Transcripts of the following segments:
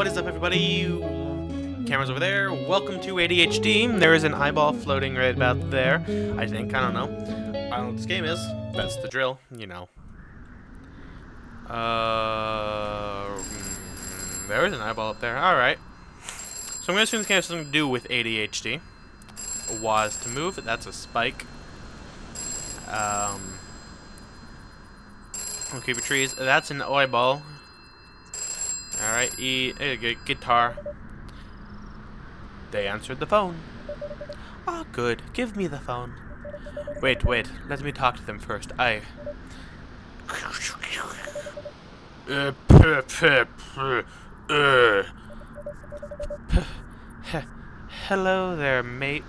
What is up, everybody? Camera's over there. Welcome to ADHD. There is an eyeball floating right about there. I think. I don't know. I don't know what this game is. That's the drill. You know. There is an eyeball up there. Alright. So I'm going to assume this game has something to do with ADHD. A was to move. That's a spike. We'll keep it trees. That's an eyeball. Alright, guitar. They answered the phone. Ah, good. Give me the phone. Wait. Let me talk to them first. Hello there, mate.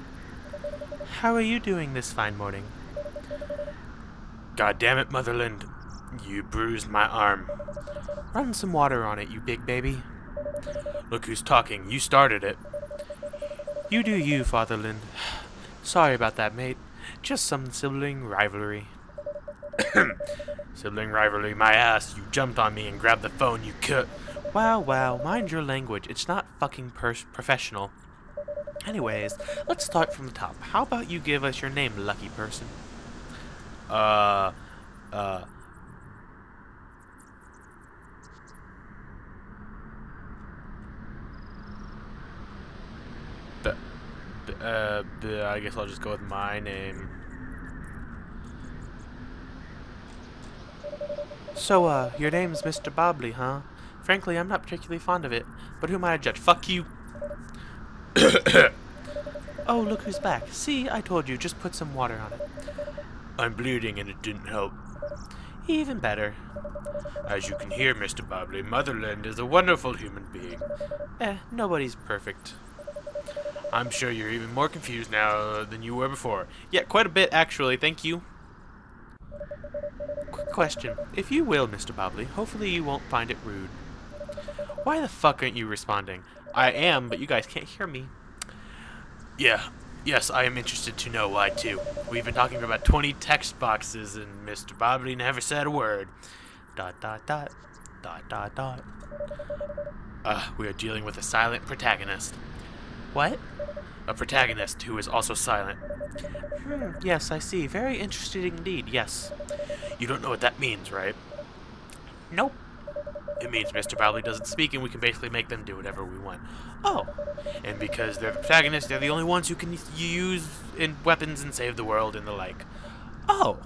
How are you doing this fine morning? God damn it, Motherland. You bruised my arm. Run some water on it, you big baby. Look who's talking. You started it. You do you, Fatherland. Sorry about that, mate. Just some sibling rivalry. Sibling rivalry, my ass. You jumped on me and grabbed the phone, you cut. Wow. Mind your language. It's not fucking professional. Anyways, let's start from the top. How about you give us your name, lucky person? I guess I'll just go with my name. So, your name's Mr. Bobley, huh? Frankly, I'm not particularly fond of it, but who am I to judge? Fuck you! Oh, look who's back. See, I told you, just put some water on it. I'm bleeding and it didn't help. Even better. As you can hear, Mr. Bobley, Motherland is a wonderful human being. Nobody's perfect. I'm sure you're even more confused now than you were before. Yeah, quite a bit, actually. Thank you. Quick question. If you will, Mr. Bobley, hopefully you won't find it rude. Why the fuck aren't you responding? I am, but you guys can't hear me. Yes, I am interested to know why, too. We've been talking for about 20 text boxes, and Mr. Bobley never said a word. ... We are dealing with a silent protagonist. What? A protagonist who is also silent. Yes, I see. Very interesting indeed, yes. You don't know what that means, right? Nope. It means Mr. Bobley doesn't speak and we can basically make them do whatever we want. Oh. And because they're the protagonists, they're the only ones who can use weapons and save the world and the like. Oh.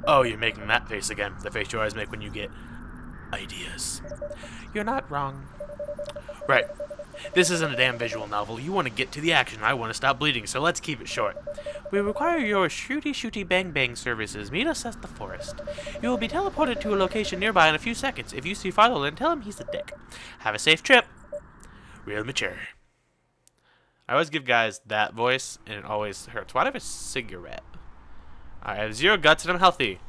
Oh, you're making that face again. The face you always make when you get ideas. You're not wrong. Right. This isn't a damn visual novel. You want to get to the action. I want to stop bleeding, so let's keep it short. We require your shooty bang bang services. Meet us at the forest. You will be teleported to a location nearby in a few seconds. If you see Fatherland, tell him he's a dick. Have a safe trip. Real mature. I always give guys that voice, and it always hurts. Why do I have a cigarette? I have 0 guts, and I'm healthy.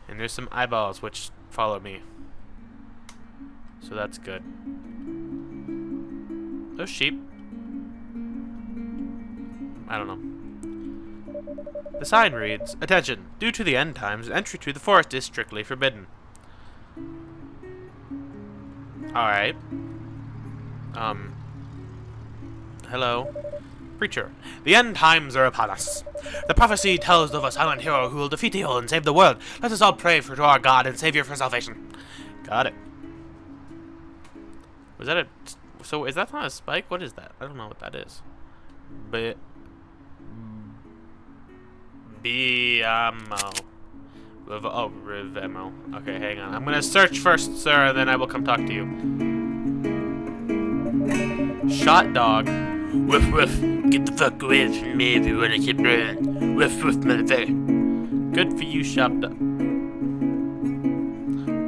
And there's some eyeballs, which follow me. So that's good. Those sheep. I don't know. The sign reads, "Attention! Due to the end times, entry to the forest is strictly forbidden." Alright. Hello? Preacher. The end times are upon us. The prophecy tells of a silent hero who will defeat evil and save the world. Let us all pray to our God and Savior for salvation. Got it. Was that a... So, is that not a spike? What is that? I don't know what that is. Ammo. Oh, Riv ammo. Okay, hang on. I'm gonna search first, sir, and then I will come talk to you. Shot dog. Woof woof. Get the fuck away from me if you wanna keep running. Woof woof, motherfucker. Good for you, shot dog.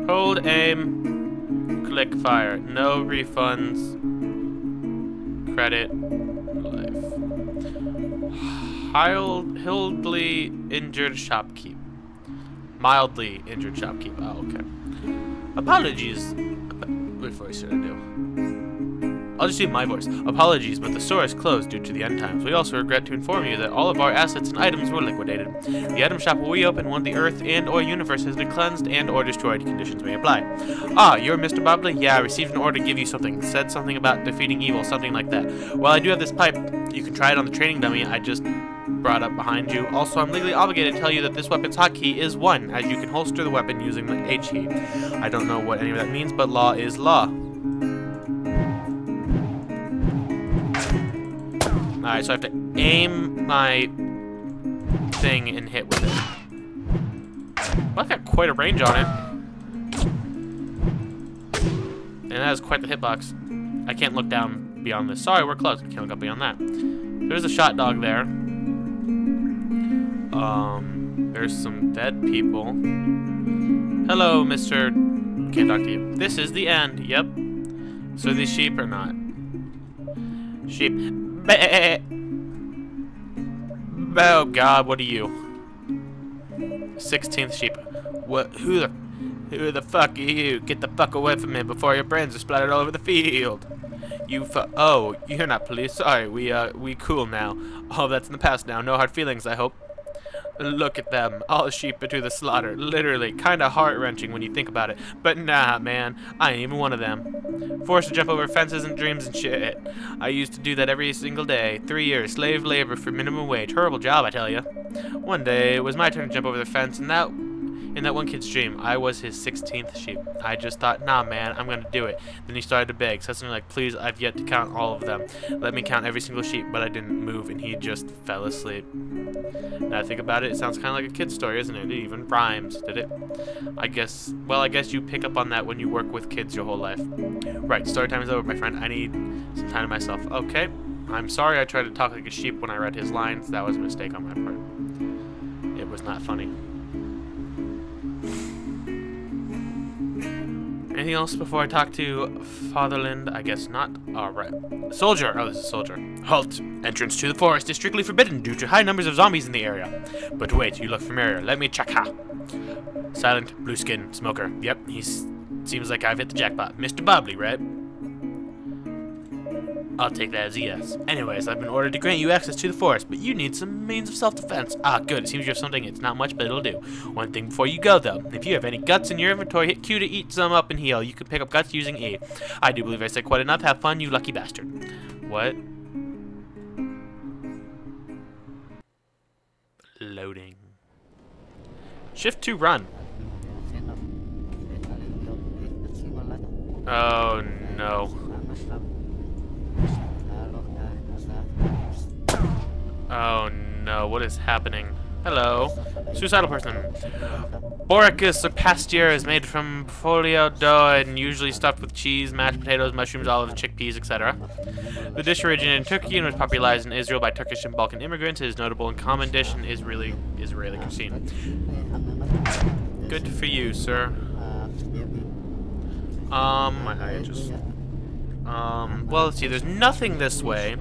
Hold aim. Click fire. No refunds. Credit. Life. Mildly injured shopkeep. Mildly injured shopkeep. Oh, okay. Apologies. What voice should I do? I'll just use my voice. Apologies, but the store is closed due to the end times. We also regret to inform you that all of our assets and items were liquidated. The item shop will reopen when the Earth and/or universe has been cleansed and/or destroyed. Conditions may apply. Ah, you're Mr. Bobley? Yeah, I received an order to give you something. It said something about defeating evil, something like that. Well, I do have this pipe. You can try it on the training dummy I just brought up behind you. Also, I'm legally obligated to tell you that this weapon's hotkey is 1, as you can holster the weapon using the H key. I don't know what any of that means, but law is law. Alright, so I have to aim my thing and hit with it. Well, I've got quite a range on it. And that is quite the hitbox. I can't look down beyond this. Sorry, we're close. I can't look up beyond that. There's a shot dog there. There's some dead people. Hello, Mr. Can't talk to you. This is the end. Yep. So these sheep are not. Sheep. Bah. Oh God, what are you? 16th sheep. What? Who the fuck are you? Get the fuck away from me before your brains are splattered all over the field. Oh, you're not police. Sorry, we cool now. Oh, that's in the past now. No hard feelings, I hope. Look at them, all sheep to the slaughter. Literally, kinda heart-wrenching when you think about it. But nah, man, I ain't even one of them. Forced to jump over fences and dreams and shit. I used to do that every single day. 3 years, slave labor for minimum wage. Horrible job, I tell ya. One day, it was my turn to jump over the fence, and in that one kid's dream, I was his 16th sheep. I just thought, nah, man, I'm gonna do it. Then he started to beg, said something like, please, I've yet to count all of them. Let me count every single sheep, but I didn't move, and he just fell asleep. Now I think about it, it sounds kind of like a kid's story, isn't it? It even rhymes, did it? I guess you pick up on that when you work with kids your whole life. Right, story time is over, my friend. I need some time to myself. Okay, I'm sorry I tried to talk like a sheep when I read his lines. That was a mistake on my part. It was not funny. Anything else before I talk to Fatherland? I guess not. Alright. Soldier! Oh, this is a soldier. Halt! Entrance to the forest is strictly forbidden due to high numbers of zombies in the area. But wait, you look familiar. Let me check. Ha! Silent, blue skin, smoker. Yep, seems like I've hit the jackpot. Mr. Bobley, right? I'll take that as a yes. Anyways, I've been ordered to grant you access to the forest, but you need some means of self-defense. Ah, good. It seems you have something. It's not much, but it'll do. One thing before you go, though. If you have any guts in your inventory, hit Q to eat some up and heal. You can pick up guts using E. I do believe I said quite enough. Have fun, you lucky bastard. What? Loading. Shift to run. Oh, no. Oh no, what is happening? Hello. Suicidal person. Boricus or pasture is made from folio dough and usually stuffed with cheese, mashed potatoes, mushrooms, olives, chickpeas, etc. The dish originated in Turkey and was popularized in Israel by Turkish and Balkan immigrants. It is notable and common dish in Israeli cuisine. Good for you, sir. My eye itches. Well, let's see, there's nothing this way.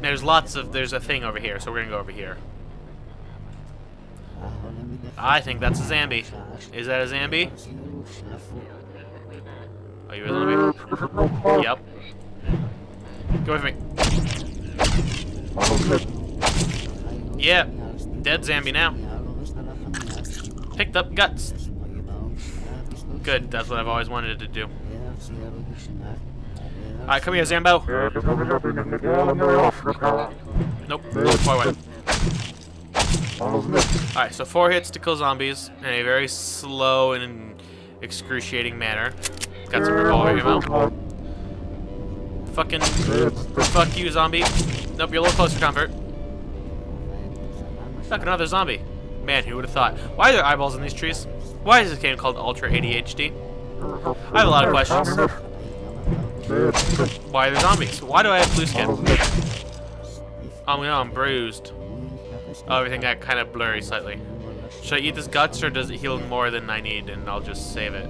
There's a thing over here, so we're gonna go over here. I think that's a zombie. Is that a zombie? Are you a zombie? Yep. Go with me. Yeah, dead zombie now. Picked up guts. Good, that's what I've always wanted to do. Alright, come here, Zambo. Nope, far away. Alright, so 4 hits to kill zombies in a very slow and excruciating manner. Got some revolver ammo. Fuck you, zombie. Nope, you're a little close for comfort. Fuck, another zombie. Man, who would have thought? Why are there eyeballs in these trees? Why is this game called Ultra ADHD? I have a lot of questions. Why are there zombies? Why do I have blue skin? Oh no, I'm bruised. Oh, everything got kind of blurry slightly. Should I eat this guts or does it heal more than I need and I'll just save it?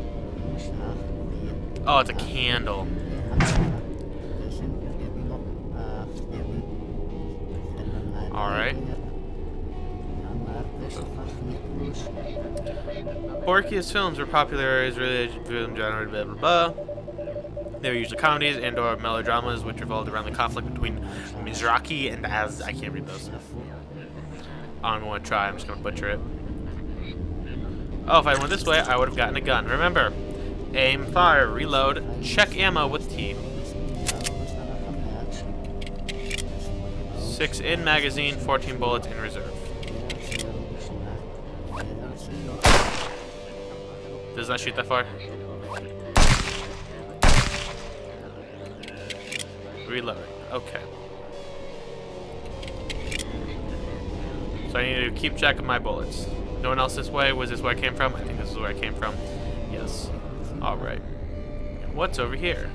Oh, it's a candle. Alright. Borkia's films were popular as religion film genre, blah blah blah. They were usually comedies and/or melodramas, which revolved around the conflict between Mizraki and I can't read those. I'm going to try. I'm just going to butcher it. Oh, if I went this way, I would have gotten a gun. Remember, aim, fire, reload, check ammo with T. 6 in magazine, 14 bullets in reserve. Does not shoot that far. Reloading. Okay. So I need to keep track of my bullets. No one else this way? Was this where I came from? I think this is where I came from. Yes. Alright. What's over here?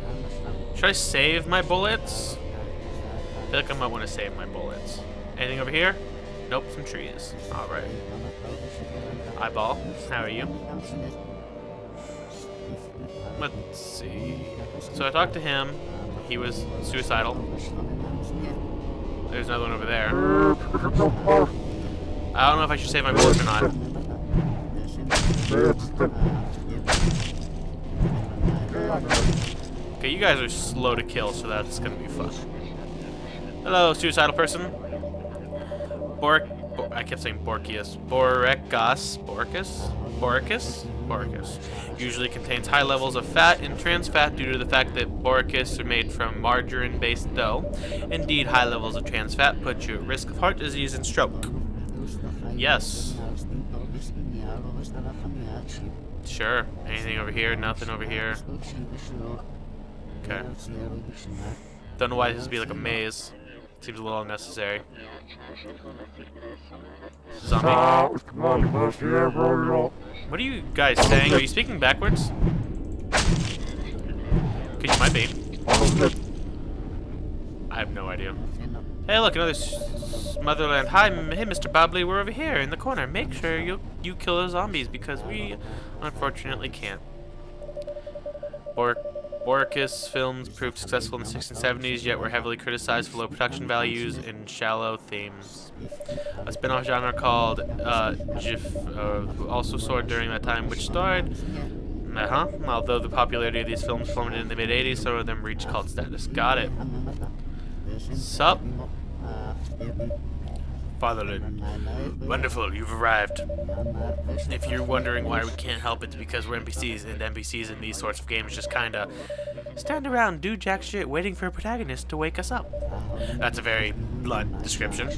Should I save my bullets? I feel like I might want to save my bullets. Anything over here? Nope, some trees. Alright. Eyeball, how are you? Let's see. So I talked to him. He was suicidal. There's another one over there. I don't know if I should save my bullets or not. Okay, you guys are slow to kill, so that's gonna be fun. Hello, suicidal person. I kept saying Borkius. Boricus usually contains high levels of fat and trans fat due to the fact that Boricus are made from margarine-based dough. Indeed, high levels of trans fat put you at risk of heart disease and stroke. Yes. Sure. Anything over here? Nothing over here. Okay. Don't know why this would be like a maze. Seems a little unnecessary. Zombie. What are you guys saying? Are you speaking backwards? Because you might be. I have no idea. Hey, look, another Motherland. Hi, hey, Mr. Bobley, we're over here in the corner. Make sure you kill the zombies because we unfortunately can't. Boricus films proved successful in the 1670s, yet were heavily criticized for low production values and shallow themes. A spin-off genre called also soared during that time, which starred. Although the popularity of these films plummeted in the mid-80s, some of them reached cult status. Got it. Sup? Fatherland. Wonderful, you've arrived. If you're wondering why we can't help, it's because we're NPCs, and NPCs in these sorts of games just kinda stand around, do jack shit, waiting for a protagonist to wake us up. That's a very blunt description.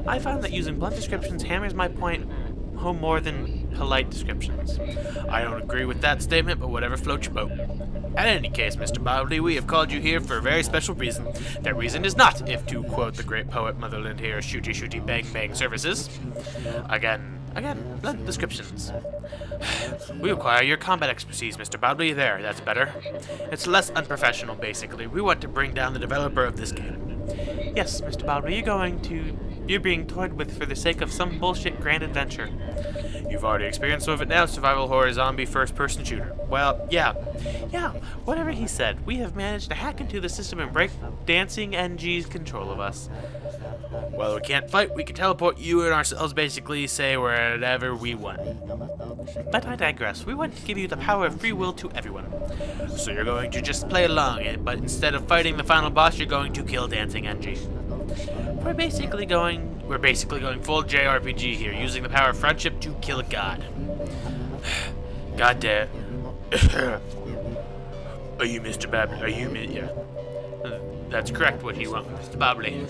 I found that using blunt descriptions hammers my point home more than polite descriptions. I don't agree with that statement, but whatever floats your boat. In any case, Mr. Bobley, we have called you here for a very special reason. That reason is not, if to quote the great poet Motherland here, shooty shooty bang bang services. Again, blunt descriptions. We require your combat expertise, Mr. Bobley. There, that's better. It's less unprofessional, basically. We want to bring down the developer of this game. Yes, Mr. Bobley, you're being toyed with for the sake of some bullshit grand adventure. You've already experienced some of it now, survival horror zombie first-person shooter. Well, yeah, whatever he said. We have managed to hack into the system and break Dancing NG's control of us. Well, we can't fight, we can teleport you and ourselves, basically say wherever we want. But I digress. We want to give you the power of free will to everyone. So you're going to just play along, but instead of fighting the final boss, you're going to kill Dancing NG. We're basically going full JRPG here, using the power of friendship to kill a god. God damn. Are you Mr. Bobley? Are you yeah. That's correct, what you want, Mr. Bobley.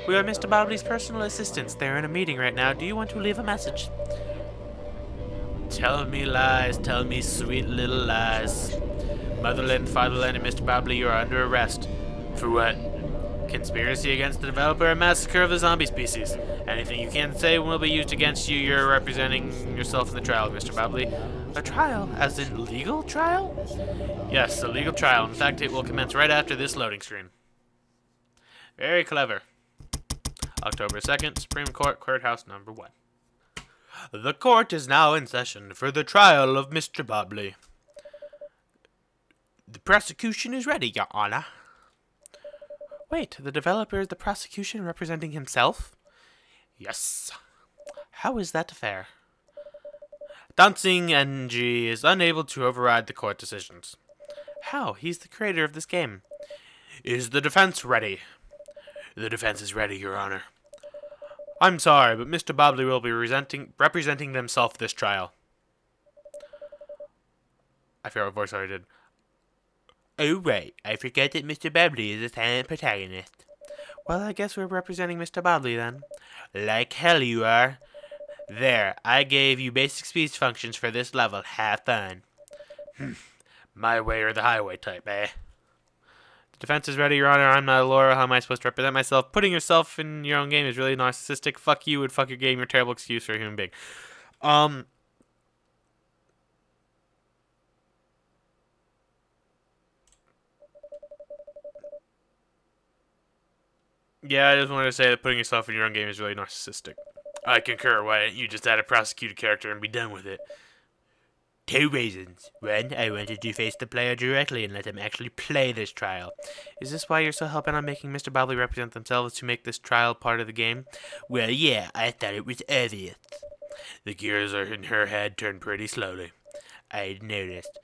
We are Mr. Bobley's personal assistants. They're in a meeting right now. Do you want to leave a message? Tell me lies. Tell me sweet little lies. Motherland, Fatherland, and Mr. Bobley, you are under arrest. For what? Conspiracy against the developer and massacre of the zombie species. Anything you can say will be used against you. You're representing yourself in the trial, Mr. Bobley. A trial? As in legal trial? Yes, a legal trial. In fact, it will commence right after this loading screen. Very clever. October 2nd, Supreme Court, Courthouse number 1. The court is now in session for the trial of Mr. Bobley. The prosecution is ready, Your Honor. Wait, the developer is the prosecution representing himself? Yes. How is that fair? Dancing NG is unable to override the court decisions. How? He's the creator of this game. Is the defense ready? The defense is ready, Your Honor. I'm sorry, but Mr. Bobley will be representing themselves this trial. I forgot what voice I did. Oh, right. I forget that Mr. Bobley is a silent protagonist. Well, I guess we're representing Mr. Bobley then. Like hell you are. There, I gave you basic speech functions for this level. Have fun. My way or the highway type, eh? The defense is ready, Your Honor. I'm not a lawyer. How am I supposed to represent myself? Putting yourself in your own game is really narcissistic. Fuck you and fuck your game. You're a terrible excuse for a human being. Yeah, I just wanted to say that putting yourself in your own game is really narcissistic. I concur. Why don't you just add a prosecuted character and be done with it? 2 reasons. 1, I wanted to face the player directly and let him actually play this trial. Is this why you're so hell-bent on making Mr. Bobley represent themselves to make this trial part of the game? Well, yeah, I thought it was obvious. The gears are in her head turned pretty slowly. I noticed.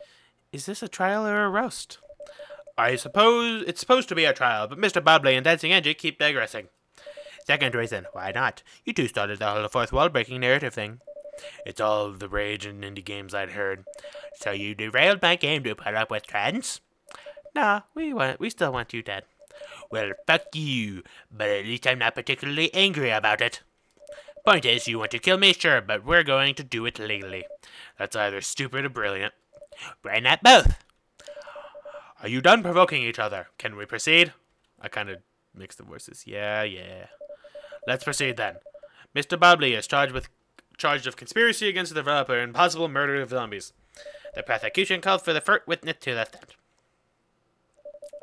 Is this a trial or a roast? I suppose it's supposed to be a trial, but Mr. Bobley and Dancing Angie keep digressing. Second reason, why not? You two started the whole fourth wall breaking narrative thing. It's all the rage in indie games I'd heard. So you derailed my game to put up with trends? Nah, we still want you dead. Well, fuck you, but at least I'm not particularly angry about it. Point is, you want to kill me, sure, but we're going to do it legally. That's either stupid or brilliant. Why not both? Are you done provoking each other? Can we proceed? I kind of mixed the voices. Yeah. Let's proceed then. Mr. Bobley is charged of conspiracy against the developer and possible murder of zombies. The prosecution calls for the first witness to the stand.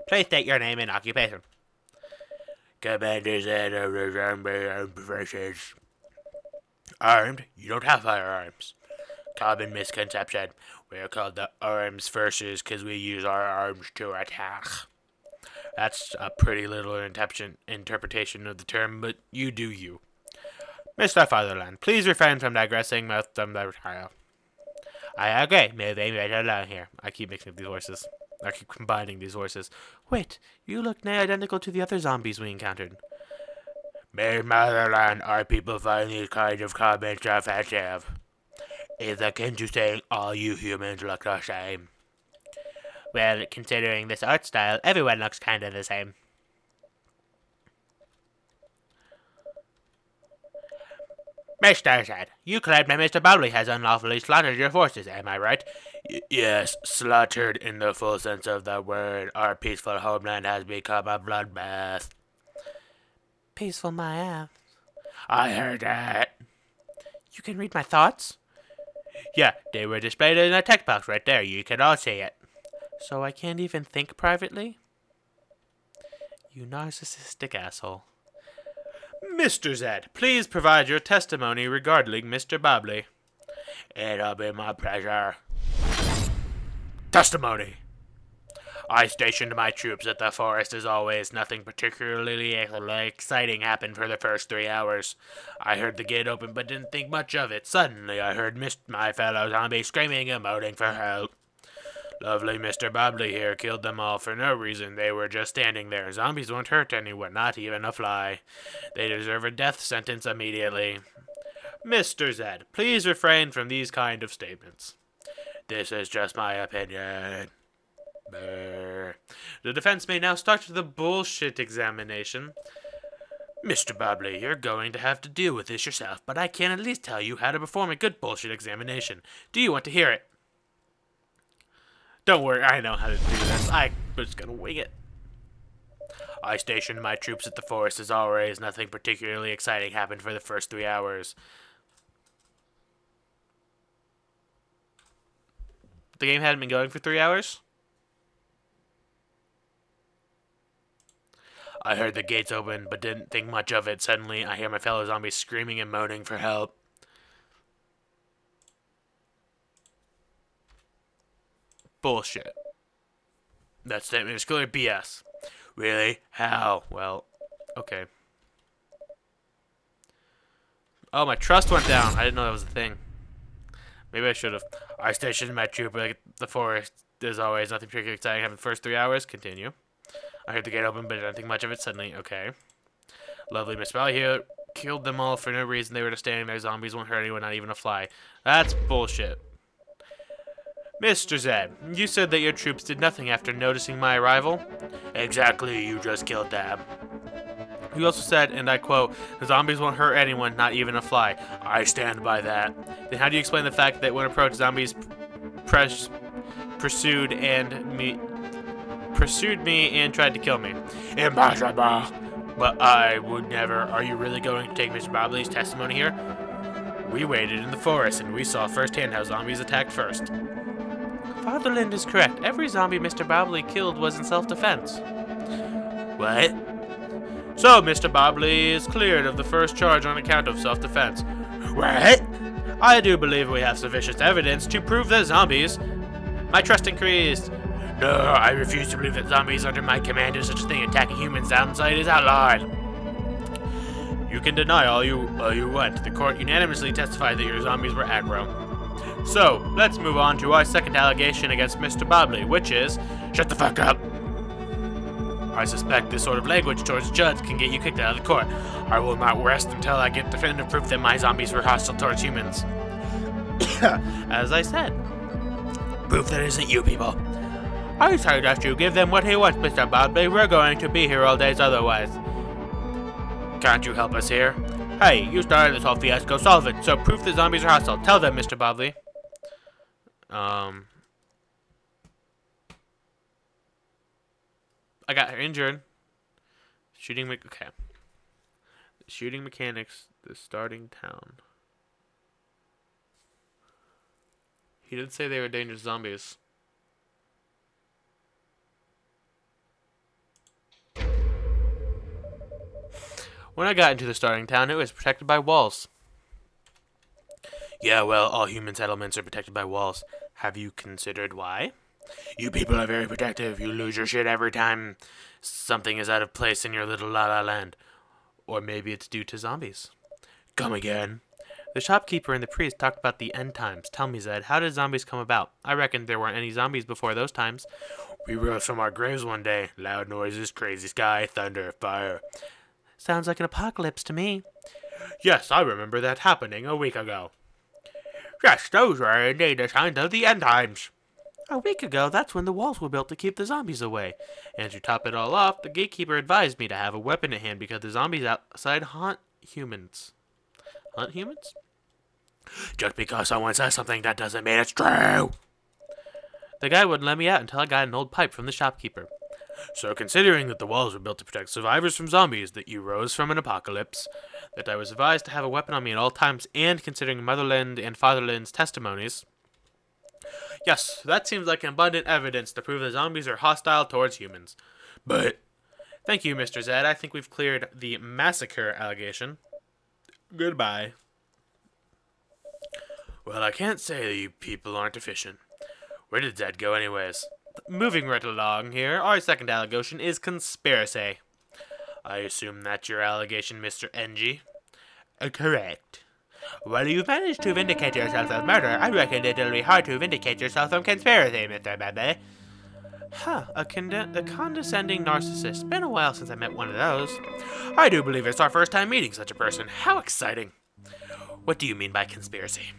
Please state your name and occupation. Commander Zed of the Zombie Armed Forces. Armed? You don't have firearms. Common misconception. We're called the Arms Forces because we use our arms to attack. That's a pretty little interpretation of the term, but you do you. Mr. Fatherland, please refrain from digressing most of the trial. I agree. Moving right along here. I keep mixing up these voices. I keep combining these voices. Wait, you look near identical to the other zombies we encountered. May Motherland, our people find these kinds of comments offensive. It's akin to saying all you humans look the same. Well, considering this art style, everyone looks kinda the same. Mr. Zed, you claim that Mr. Bobley has unlawfully slaughtered your forces, am I right? Yes, slaughtered in the full sense of the word. Our peaceful homeland has become a bloodbath. Peaceful my ass. I heard that. You can read my thoughts? Yeah, they were displayed in a text box right there. You can all see it. So I can't even think privately? You narcissistic asshole. Mr. Zed, please provide your testimony regarding Mr. Bobley. It'll be my pleasure. Testimony. I stationed my troops at the forest as always. Nothing particularly exciting happened for the first 3 hours. I heard the gate open but didn't think much of it. Suddenly I heard my fellow zombie screaming and moaning for help. Lovely Mr. Bobley here killed them all for no reason. They were just standing there. Zombies won't hurt anyone, not even a fly. They deserve a death sentence immediately. Mr. Zed, please refrain from these kind of statements. This is just my opinion. Brr. The defense may now start the bullshit examination. Mr. Bobley, you're going to have to deal with this yourself, but I can at least tell you how to perform a good bullshit examination. Do you want to hear it? Don't worry, I know how to do this. I'm just gonna wing it. I stationed my troops at the forest as always. Nothing particularly exciting happened for the first 3 hours. The game hadn't been going for 3 hours? I heard the gates open, but didn't think much of it. Suddenly, I hear my fellow zombies screaming and moaning for help. Bullshit. That statement is clearly BS. Really? How? Well, okay. Oh, my trust went down. I didn't know that was a thing. Maybe I should have. I stationed my troop at the forest. There's always nothing particularly exciting happened the first 3 hours. Continue. I heard the gate open, but I didn't think much of it suddenly. Okay. Lovely Miss Valley here killed them all for no reason. They were just standing there. Zombies won't hurt anyone, not even a fly. That's bullshit. Mr. Zed, you said that your troops did nothing after noticing my arrival? Exactly, you just killed them. You also said, and I quote, the zombies won't hurt anyone, not even a fly. I stand by that. Then how do you explain the fact that when approached, zombies pursued me and tried to kill me? Impossible! But I would never. Are you really going to take Mr. Bobley's testimony here? We waited in the forest and we saw firsthand how zombies attacked first. Fatherland is correct. Every zombie Mr. Bobley killed was in self-defense. What? So, Mr. Bobley is cleared of the first charge on account of self-defense. What? I do believe we have sufficient evidence to prove that zombies... My trust increased. No, I refuse to believe that zombies under my command do such a thing. Attacking humans outside is outlawed. You can deny all you want. The court unanimously testified that your zombies were aggro. So, let's move on to our second allegation against Mr. Bobley, which is... Shut the fuck up! I suspect this sort of language towards judge can get you kicked out of the court. I will not rest until I get definitive proof that my zombies were hostile towards humans. As I said. Proof that isn't you people. I suggest you give them what he wants, Mr. Bobley. We're going to be here all days otherwise. Can't you help us here? Hey, you started this whole fiasco. Solve it. So proof the zombies are hostile. Tell them, Mr. Bobley. I got her injured. Okay. Shooting mechanics, the starting town. He didn't say they were dangerous zombies. When I got into the starting town, it was protected by walls. Yeah, well, all human settlements are protected by walls. Have you considered why? You people are very protective. You lose your shit every time something is out of place in your little la-la land. Or maybe it's due to zombies. Come again. The shopkeeper and the priest talked about the end times. Tell me, Zed, how did zombies come about? I reckon there weren't any zombies before those times. We rose from our graves one day. Loud noises, crazy sky, thunder, fire. Sounds like an apocalypse to me. Yes, I remember that happening a week ago. Yes, those were indeed the signs of the end times. A week ago, that's when the walls were built to keep the zombies away. And to top it all off, the gatekeeper advised me to have a weapon at hand because the zombies outside haunt humans. Hunt humans? Just because someone says something, that doesn't mean it's true. The guy wouldn't let me out until I got an old pipe from the shopkeeper. So considering that the walls were built to protect survivors from zombies, that you rose from an apocalypse, that I was advised to have a weapon on me at all times, and considering Motherland and Fatherland's testimonies... Yes, that seems like abundant evidence to prove that zombies are hostile towards humans. But... Thank you, Mr. Zed. I think we've cleared the massacre allegation. Goodbye. Well, I can't say that you people aren't efficient. Where did Zed go anyways? Moving right along here, our second allegation is conspiracy. I assume that's your allegation, Mr. NG? Correct. Well, you've managed to vindicate yourself of murder. I reckon it'll be hard to vindicate yourself from conspiracy, Mr. Bebe. Huh, a condescending narcissist. Been a while since I met one of those. I do believe it's our first time meeting such a person. How exciting. What do you mean by conspiracy?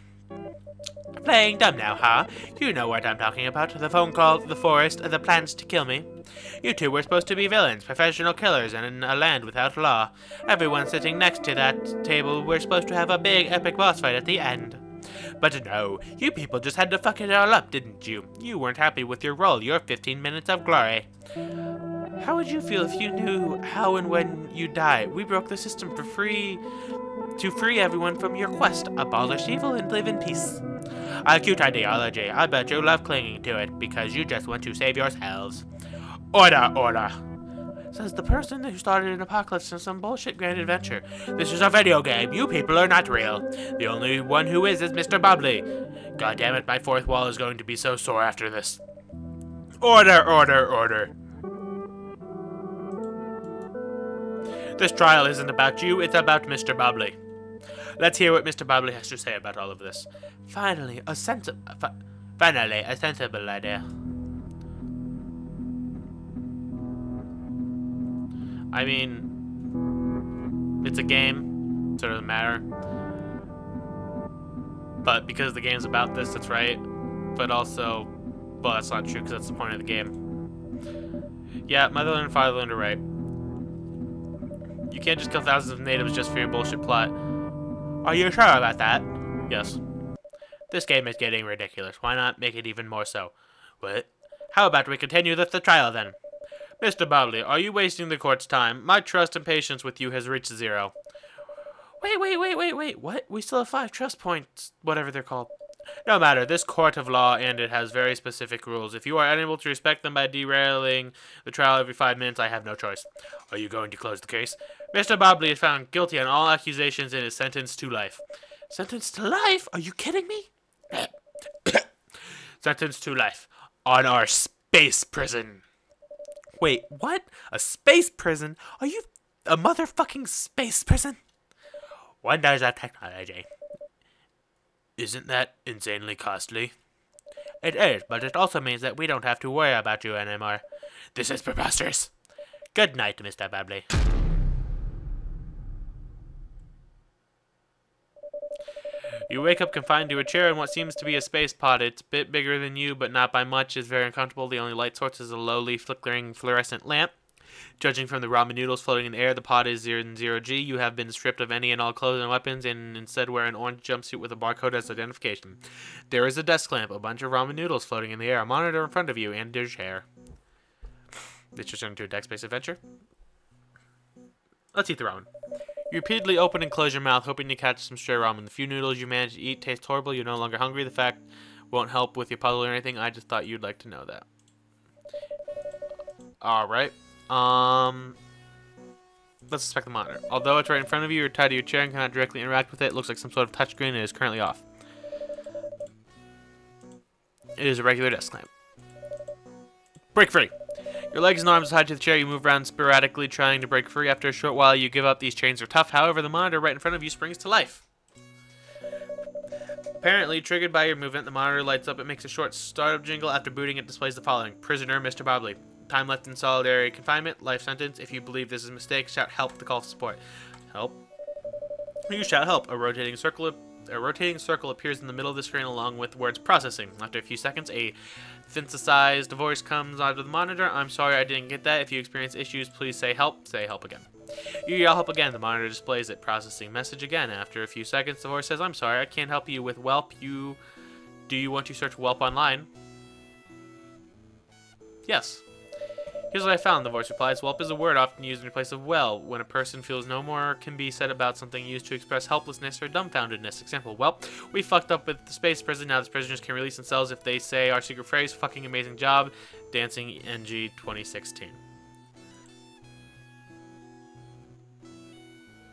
Playing dumb now, huh? You know what I'm talking about. The phone call, the forest, the plans to kill me. You two were supposed to be villains, professional killers in a land without law. Everyone sitting next to that table were supposed to have a big epic boss fight at the end. But no, you people just had to fuck it all up, didn't you? You weren't happy with your role, your 15 minutes of glory. How would you feel if you knew how and when you die? We broke the system for free to free everyone from your quest. Abolish evil and live in peace. A cute ideology. I bet you love clinging to it because you just want to save yourselves. Order, order. Says the person who started an apocalypse in some bullshit grand adventure. This is a video game. You people are not real. The only one who is Mr. Bobley. God damn it, my fourth wall is going to be so sore after this. Order, order, order. This trial isn't about you, it's about Mr. Bobley. Let's hear what Mr. Bobley has to say about all of this. Finally, a sensible idea. I mean, it's a game, so it doesn't matter. But because the game's about this, that's right. But also, well, that's not true because that's the point of the game. Yeah, Motherland and Fatherland are right. You can't just kill thousands of natives just for your bullshit plot. Are you sure about that? Yes. This game is getting ridiculous. Why not make it even more so? What? How about we continue the trial then? Mr. Bobley, are you wasting the court's time? My trust and patience with you has reached 0. Wait, what? We still have 5 trust points, whatever they're called. No matter, this court of law and it has very specific rules. If you are unable to respect them by derailing the trial every 5 minutes, I have no choice. Are you going to close the case? Mr. Bobley is found guilty on all accusations and is sentenced to life. Sentenced to life? Are you kidding me? Sentenced to life on our space prison. Wait, what? A space prison? Are you a motherfucking space prison? Wonders of technology. Isn't that insanely costly? It is, but it also means that we don't have to worry about you anymore. This is preposterous. Good night, Mr. Bobley. You wake up confined to a chair in what seems to be a space pod. It's a bit bigger than you, but not by much. It's very uncomfortable. The only light source is a lowly flickering fluorescent lamp. Judging from the ramen noodles floating in the air, the pod is 0G. You have been stripped of any and all clothes and weapons and instead wear an orange jumpsuit with a barcode as identification. There is a desk lamp, a bunch of ramen noodles floating in the air, a monitor in front of you, and a chair. This just turned into a deck-based adventure. Let's eat the ramen. You repeatedly open and close your mouth, hoping to catch some stray ramen. The few noodles you manage to eat taste horrible. You're no longer hungry. The fact won't help with your puzzle or anything. I just thought you'd like to know that. Alright. Let's inspect the monitor. Although it's right in front of you, you're tied to your chair and cannot directly interact with it. It looks like some sort of touchscreen and is currently off. It is a regular desk lamp. Break free. Your legs and arms are tied to the chair. You move around sporadically, trying to break free. After a short while, you give up. These chains are tough. However, the monitor right in front of you springs to life. Apparently, triggered by your movement, the monitor lights up. It makes a short startup jingle. After booting, it displays the following. Prisoner, Mr. Bobley. Time left in solitary confinement. Life sentence. If you believe this is a mistake, shout help to call for support. Help. You shout help. A rotating circle appears in the middle of the screen along with words processing. After a few seconds, a synthesized voice comes out of the monitor. I'm sorry I didn't get that. If you experience issues, please say help. Say help again. You yell help again. The monitor displays it. Processing message again. After a few seconds, the voice says, I'm sorry, I can't help you with Whelp. Do you want to search Whelp online? Yes. Here's what I found, the voice replies. Whelp is a word often used in place of well, when a person feels no more can be said about something used to express helplessness or dumbfoundedness. Example, well, we fucked up with the space prison, now the prisoners can release themselves if they say our secret phrase, fucking amazing job, dancing NG 2016.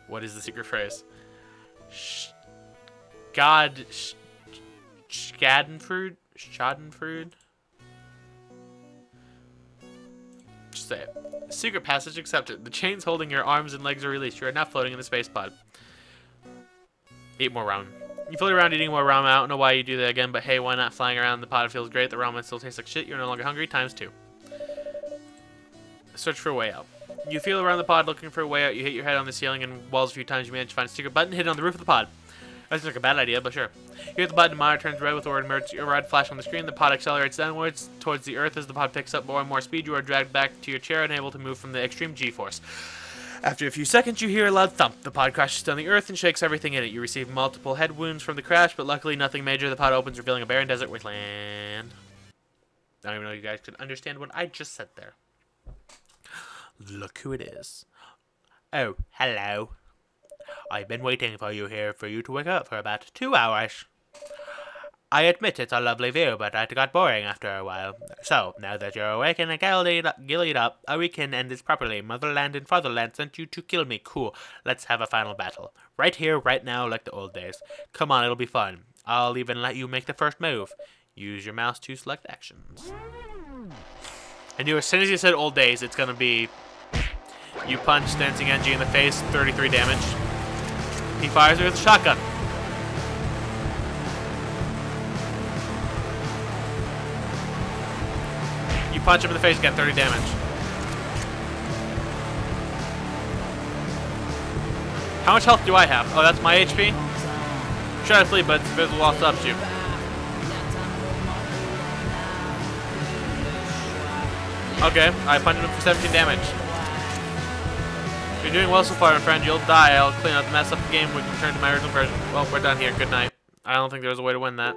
What is the secret phrase? Schadenfreude? Just say it. Secret passage accepted. The chains holding your arms and legs are released. You are now floating in the space pod. Eat more ramen. You float around eating more ramen. I don't know why you do that again, but hey, why not? Flying around the pod feels great. The ramen still tastes like shit. You're no longer hungry. Times 2. Search for a way out. You feel around the pod looking for a way out. You hit your head on the ceiling and walls a few times. You manage to find a secret button hidden on the roof of the pod. That seems like a bad idea, but sure. You hit the button, the monitor turns red with the word emergency override flash on the screen. The pod accelerates downwards towards the earth. As the pod picks up more and more speed, you are dragged back to your chair and able to move from the extreme G-force. After a few seconds, you hear a loud thump. The pod crashes down the earth and shakes everything in it. You receive multiple head wounds from the crash, but luckily nothing major. The pod opens, revealing a barren desert wasteland. I don't even know if you guys could understand what I just said there. Look who it is. Oh, hello. I've been waiting for you here for you to wake up for about 2 hours. I admit it's a lovely view, but it got boring after a while. So, now that you're awake and gillied up, we can end this properly. Motherland and Fatherland sent you to kill me. Cool. Let's have a final battle. Right here, right now, like the old days. Come on, it'll be fun. I'll even let you make the first move. Use your mouse to select actions. I knew as soon as you said old days, it's gonna be... You punch Dancing NG in the face, 33 damage. He fires me with a shotgun. You punch him in the face, get 30 damage. How much health do I have? Oh, that's my HP? Try to flee, but it's visible while stops you. Okay, I punched him for 17 damage. You're doing well so far, my friend. You'll die. I'll clean up the mess up the game. We can return to my original version. Well, we're done here. Good night. I don't think there was a way to win that.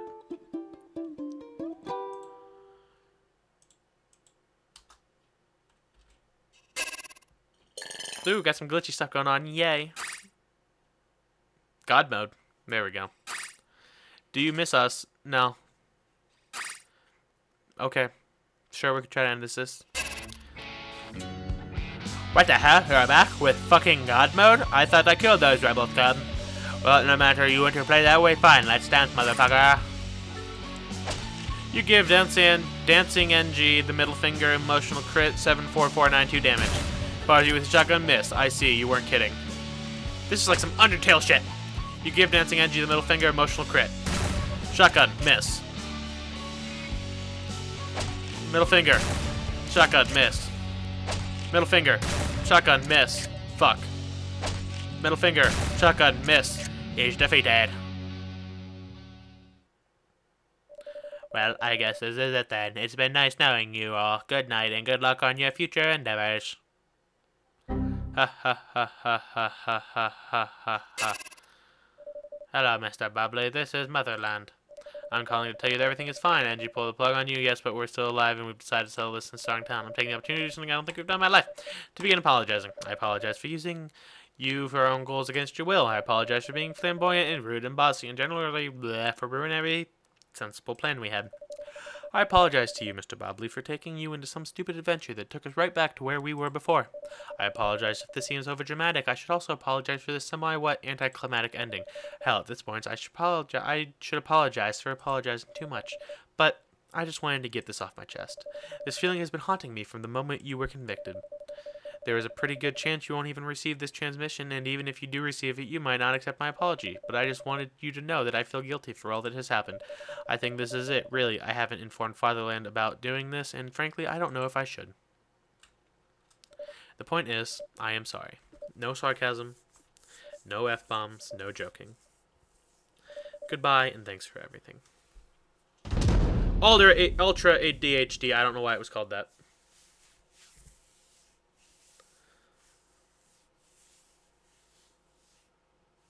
Ooh, got some glitchy stuff going on. Yay. God mode. There we go. Do you miss us? No. Okay. Sure, we can try to end this. What the hell? You're back with fucking God mode? I thought I killed those rebels, Cub. Well, no matter, you want to play that way? Fine, let's dance, motherfucker. You give Dancing NG the middle finger, emotional crit, 74492 damage. Party with a shotgun, miss. I see, you weren't kidding. This is like some Undertale shit. You give Dancing NG the middle finger, emotional crit. Shotgun, miss. Middle finger. Shotgun, miss. Middle finger. Shotgun, miss. Fuck. Middle finger. Shotgun, miss. He's defeated. Well, I guess this is it then. It's been nice knowing you all. Good night and good luck on your future endeavors. Ha ha ha ha ha ha ha ha ha ha. Hello, Mr. Bubbly. This is Motherland. I'm calling to tell you that everything is fine. Angie pulled the plug on you, yes, but we're still alive and we've decided to settle this in Starting Town. I'm taking the opportunity to do something I don't think we've done in my life. To begin apologizing. I apologize for using you for our own goals against your will. I apologize for being flamboyant and rude and bossy and generally for ruining every sensible plan we had. I apologize to you, Mr. Bobley, for taking you into some stupid adventure that took us right back to where we were before. I apologize if this seems overdramatic. I should also apologize for this somewhat anticlimactic ending. Hell, at this point, I should apologize for apologizing too much. But I just wanted to get this off my chest. This feeling has been haunting me from the moment you were convicted. There is a pretty good chance you won't even receive this transmission, and even if you do receive it, you might not accept my apology. But I just wanted you to know that I feel guilty for all that has happened. I think this is it, really. I haven't informed Fatherland about doing this, and frankly, I don't know if I should. The point is, I am sorry. No sarcasm, no F-bombs, no joking. Goodbye, and thanks for everything. Ultra ADHD, I don't know why it was called that.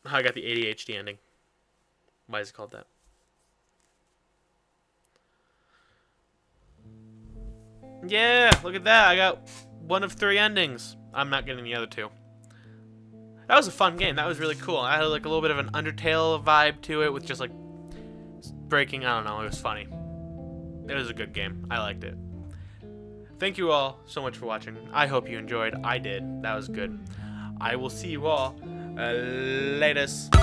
I got the ADHD ending. Why is it called that? Yeah, look at that. I got one of 3 endings. I'm not getting the other 2. That was a fun game. That was really cool. I had like a little bit of an Undertale vibe to it with just like breaking. I don't know. It was funny. It was a good game. I liked it. Thank you all so much for watching. I hope you enjoyed. I did. That was good. I will see you all latest.